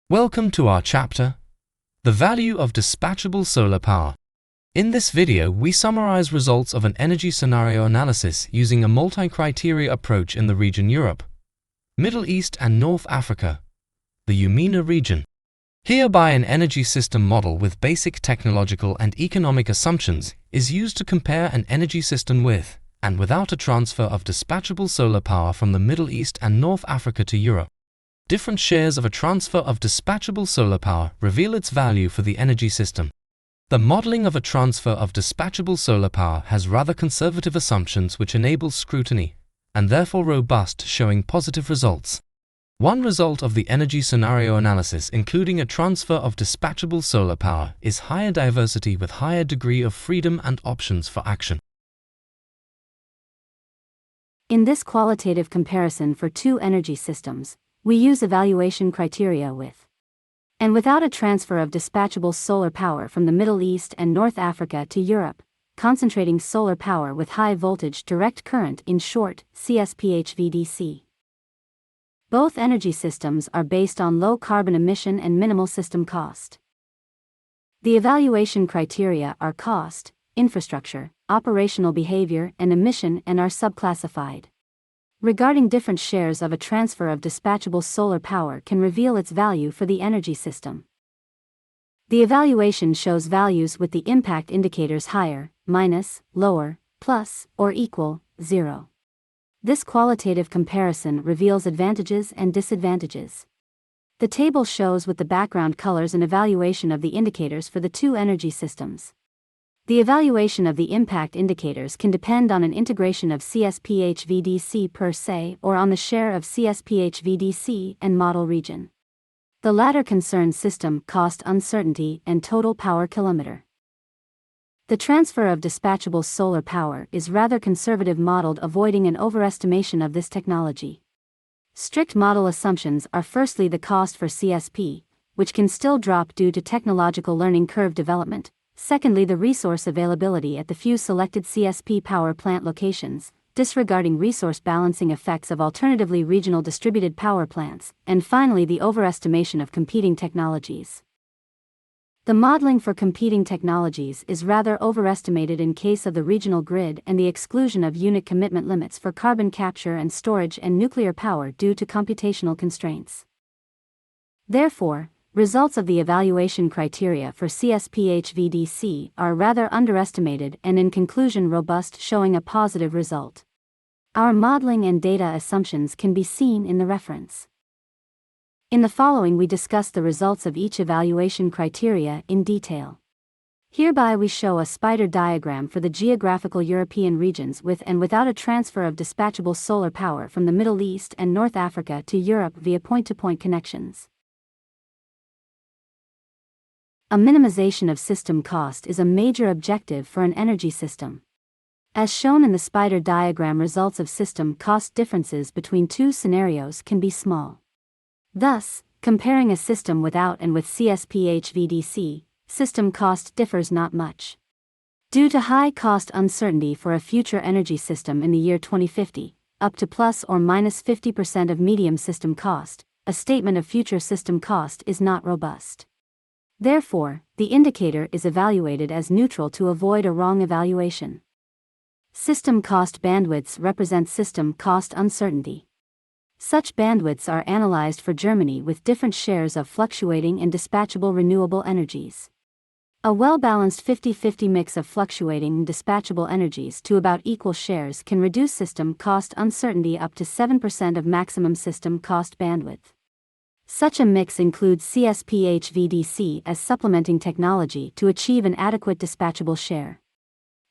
Welcome to our chapter, The Value of Dispatchable Solar Power. In this video, we summarize results of an energy scenario analysis using a multi-criteria approach in the region Europe, Middle East and North Africa, the EUMENA region. Hereby, an energy system model with basic technological and economic assumptions is used to compare an energy system with and without a transfer of dispatchable solar power from the Middle East and North Africa to Europe. Different shares of a transfer of dispatchable solar power reveal its value for the energy system. The modeling of a transfer of dispatchable solar power has rather conservative assumptions which enable scrutiny, and therefore robust, showing positive results. One result of the energy scenario analysis including a transfer of dispatchable solar power is higher diversity with higher degree of freedom and options for action. In this qualitative comparison for two energy systems, we use evaluation criteria with and without a transfer of dispatchable solar power from the Middle East and North Africa to Europe, concentrating solar power with high voltage direct current, in short, CSPHVDC. Both energy systems are based on low carbon emission and minimal system cost. The evaluation criteria are cost, infrastructure, operational behavior, and emission, and are subclassified. Regarding different shares of a transfer of dispatchable solar power can reveal its value for the energy system. The evaluation shows values with the impact indicators higher, minus, lower, plus, or equal, 0. This qualitative comparison reveals advantages and disadvantages. The table shows with the background colors an evaluation of the indicators for the two energy systems. The evaluation of the impact indicators can depend on an integration of CSPHVDC per se or on the share of CSPHVDC and model region. The latter concerns system cost uncertainty and total power kilometer. The transfer of dispatchable solar power is rather conservative modeled, avoiding an overestimation of this technology. Strict model assumptions are firstly the cost for CSP, which can still drop due to technological learning curve development. Secondly, the resource availability at the few selected CSP power plant locations, disregarding resource balancing effects of alternatively regional distributed power plants, and finally the overestimation of competing technologies. The modeling for competing technologies is rather overestimated in case of the regional grid and the exclusion of unit commitment limits for carbon capture and storage and nuclear power due to computational constraints. Therefore, results of the evaluation criteria for CSPHVDC are rather underestimated and in conclusion robust, showing a positive result. Our modeling and data assumptions can be seen in the reference. In the following we discuss the results of each evaluation criteria in detail. Hereby we show a spider diagram for the geographical European regions with and without a transfer of dispatchable solar power from the Middle East and North Africa to Europe via point-to-point connections. A minimization of system cost is a major objective for an energy system. As shown in the spider diagram, results of system cost differences between two scenarios can be small. Thus, comparing a system without and with CSPHVDC, system cost differs not much. Due to high cost uncertainty for a future energy system in the year 2050, up to plus or minus 50% of medium system cost, a statement of future system cost is not robust. Therefore, the indicator is evaluated as neutral to avoid a wrong evaluation. System cost bandwidths represent system cost uncertainty. Such bandwidths are analyzed for Germany with different shares of fluctuating and dispatchable renewable energies. A well-balanced 50-50 mix of fluctuating and dispatchable energies to about equal shares can reduce system cost uncertainty up to 7% of maximum system cost bandwidth. Such a mix includes CSPHVDC as supplementing technology to achieve an adequate dispatchable share.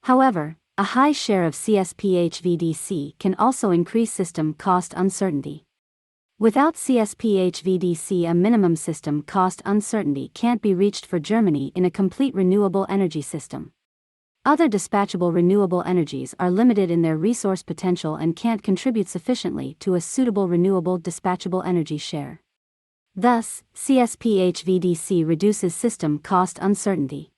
However, a high share of CSPHVDC can also increase system cost uncertainty. Without CSPHVDC, a minimum system cost uncertainty can't be reached for Germany in a complete renewable energy system. Other dispatchable renewable energies are limited in their resource potential and can't contribute sufficiently to a suitable renewable dispatchable energy share. Thus, CSPHVDC reduces system cost uncertainty.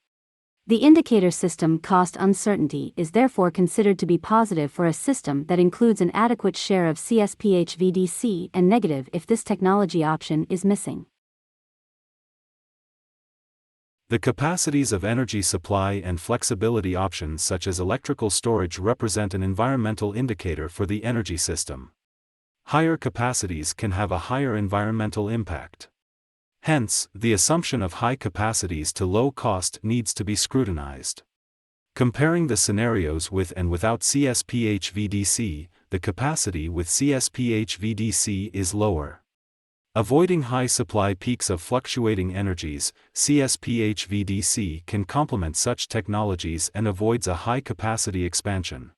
The indicator system cost uncertainty is therefore considered to be positive for a system that includes an adequate share of CSPHVDC and negative if this technology option is missing. The capacities of energy supply and flexibility options such as electrical storage represent an environmental indicator for the energy system. Higher capacities can have a higher environmental impact. Hence, the assumption of high capacities to low cost needs to be scrutinized. Comparing the scenarios with and without CSPH-VDC, the capacity with CSPH-VDC is lower. Avoiding high supply peaks of fluctuating energies, CSPH-VDC can complement such technologies and avoids a high capacity expansion.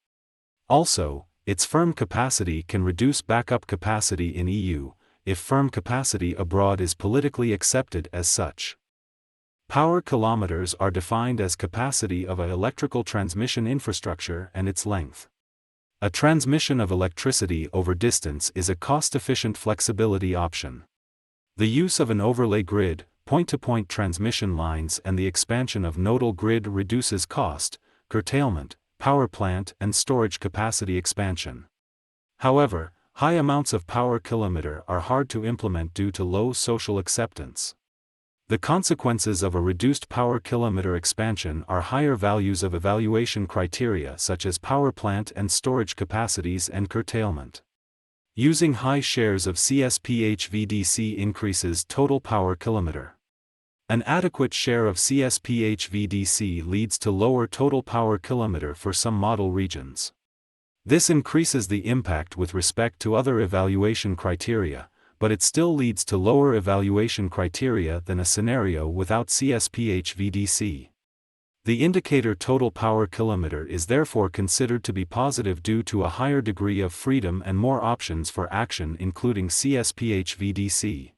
Also, its firm capacity can reduce backup capacity in EU, if firm capacity abroad is politically accepted as such. Power kilometers are defined as capacity of an electrical transmission infrastructure and its length. A transmission of electricity over distance is a cost-efficient flexibility option. The use of an overlay grid, point-to-point transmission lines and the expansion of nodal grid reduces cost, curtailment, power plant and storage capacity expansion. However, high amounts of power kilometer are hard to implement due to low social acceptance. The consequences of a reduced power kilometer expansion are higher values of evaluation criteria such as power plant and storage capacities and curtailment. Using high shares of CSPH-VDC increases total power kilometer. An adequate share of CSPH-VDC leads to lower total power kilometer for some model regions. This increases the impact with respect to other evaluation criteria, but it still leads to lower evaluation criteria than a scenario without CSPH-VDC. The indicator total power kilometer is therefore considered to be positive due to a higher degree of freedom and more options for action including CSPH-VDC.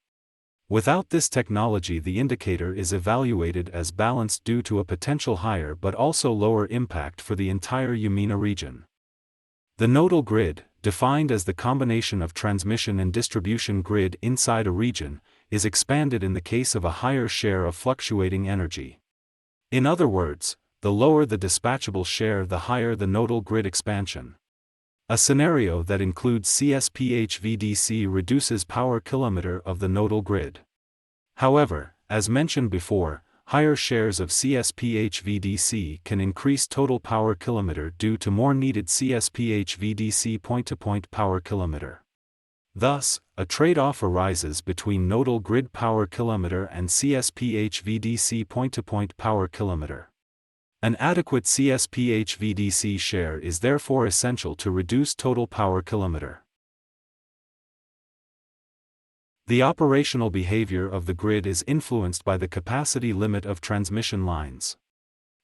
Without this technology the indicator is evaluated as balanced due to a potential higher but also lower impact for the entire EUMENA region. The nodal grid, defined as the combination of transmission and distribution grid inside a region, is expanded in the case of a higher share of fluctuating energy. In other words, the lower the dispatchable share the higher the nodal grid expansion. A scenario that includes CSPH-VDC reduces power kilometer of the nodal grid. However, as mentioned before, higher shares of CSPH-VDC can increase total power kilometer due to more needed CSPH-VDC point-to-point power kilometer. Thus, a trade-off arises between nodal grid power kilometer and CSPH-VDC point-to-point power kilometer. An adequate CSPH-VDC share is therefore essential to reduce total power kilometer. The operational behavior of the grid is influenced by the capacity limit of transmission lines.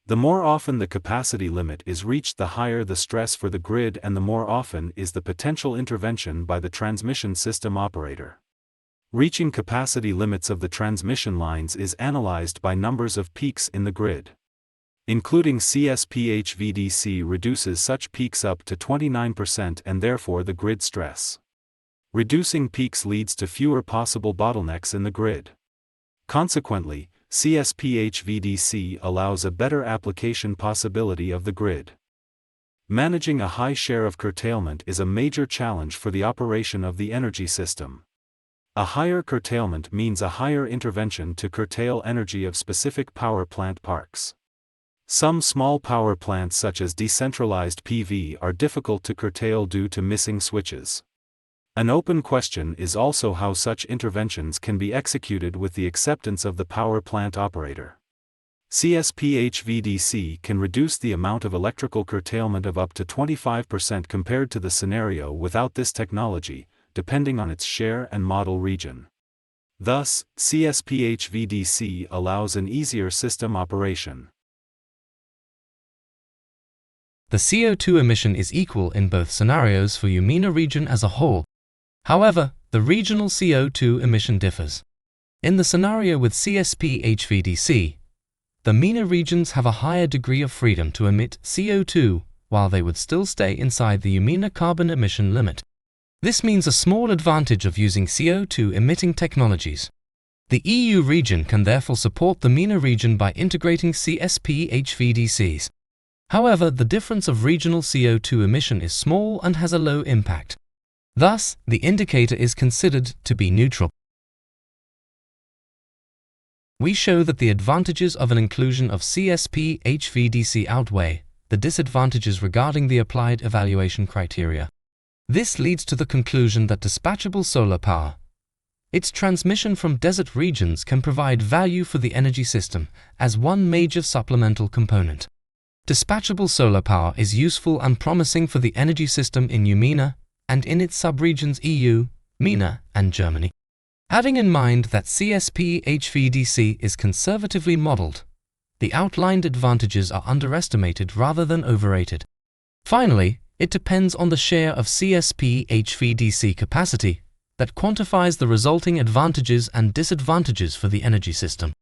The more often the capacity limit is reached, the higher the stress for the grid and the more often is the potential intervention by the transmission system operator. Reaching capacity limits of the transmission lines is analyzed by numbers of peaks in the grid. Including CSPH-VDC reduces such peaks up to 29% and therefore the grid stress. Reducing peaks leads to fewer possible bottlenecks in the grid. Consequently, CSPH-VDC allows a better application possibility of the grid. Managing a high share of curtailment is a major challenge for the operation of the energy system. A higher curtailment means a higher intervention to curtail energy of specific power plant parks. Some small power plants such as decentralized PV are difficult to curtail due to missing switches. An open question is also how such interventions can be executed with the acceptance of the power plant operator. CSPH-VDC can reduce the amount of electrical curtailment of up to 25% compared to the scenario without this technology, depending on its share and model region. Thus, CSPH-VDC allows an easier system operation. The CO2 emission is equal in both scenarios for EUMENA region as a whole. However, the regional CO2 emission differs. In the scenario with CSPH-VDC, the MENA regions have a higher degree of freedom to emit CO2 while they would still stay inside the EUMENA carbon emission limit. This means a small advantage of using CO2 emitting technologies. The EU region can therefore support the MENA region by integrating CSPH-VDCs. However, the difference of regional CO2 emission is small and has a low impact. Thus, the indicator is considered to be neutral. we show that the advantages of an inclusion of CSP HVDC outweigh the disadvantages regarding the applied evaluation criteria. This leads to the conclusion that dispatchable solar power, its transmission from desert regions, can provide value for the energy system as one major supplemental component. Dispatchable solar power is useful and promising for the energy system in EUMENA and in its subregions EU, MENA, and Germany. Having in mind that CSP HVDC is conservatively modeled, the outlined advantages are underestimated rather than overrated. Finally, it depends on the share of CSP HVDC capacity that quantifies the resulting advantages and disadvantages for the energy system.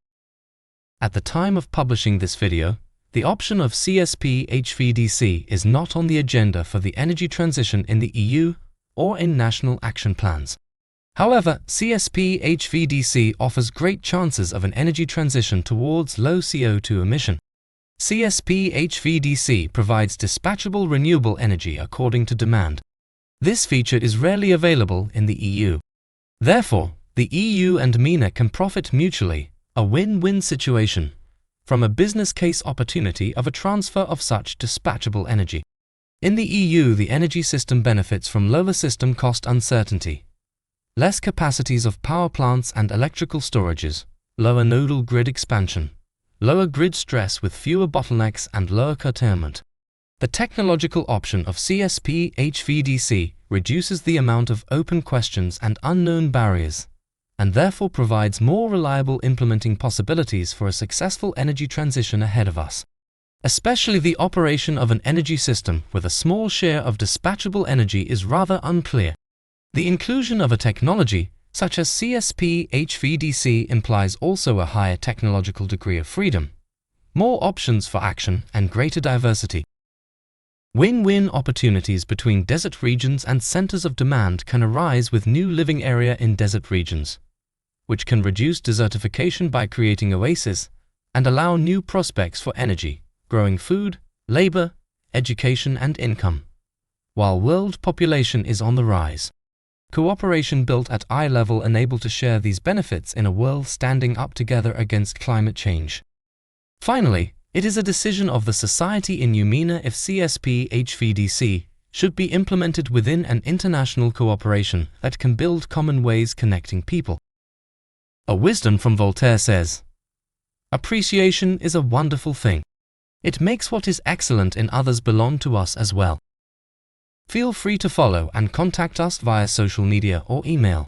At the time of publishing this video, the option of CSP HVDC is not on the agenda for the energy transition in the EU or in national action plans. However, CSP HVDC offers great chances of an energy transition towards low CO2 emission. CSP HVDC provides dispatchable renewable energy according to demand. This feature is rarely available in the EU. Therefore, the EU and MENA can profit mutually, a win-win situation, from a business case opportunity of a transfer of such dispatchable energy. In the EU, the energy system benefits from lower system cost uncertainty, less capacities of power plants and electrical storages, lower nodal grid expansion, lower grid stress with fewer bottlenecks and lower curtailment. The technological option of CSP HVDC reduces the amount of open questions and unknown barriers, and therefore provides more reliable implementing possibilities for a successful energy transition ahead of us. Especially the operation of an energy system with a small share of dispatchable energy is rather unclear. The inclusion of a technology such as CSP HVDC implies also a higher technological degree of freedom, more options for action, and greater diversity. Win-win opportunities between desert regions and centers of demand can arise with new living area in desert regions, which can reduce desertification by creating oases and allow new prospects for energy, growing food, labor, education, and income, while world population is on the rise. Cooperation built at eye level enable to share these benefits in a world standing up together against climate change. Finally, it is a decision of the society in EUMENA if CSP HVDC should be implemented within an international cooperation that can build common ways connecting people. A wisdom from Voltaire says, "Appreciation is a wonderful thing. It makes what is excellent in others belong to us as well." Feel free to follow and contact us via social media or email.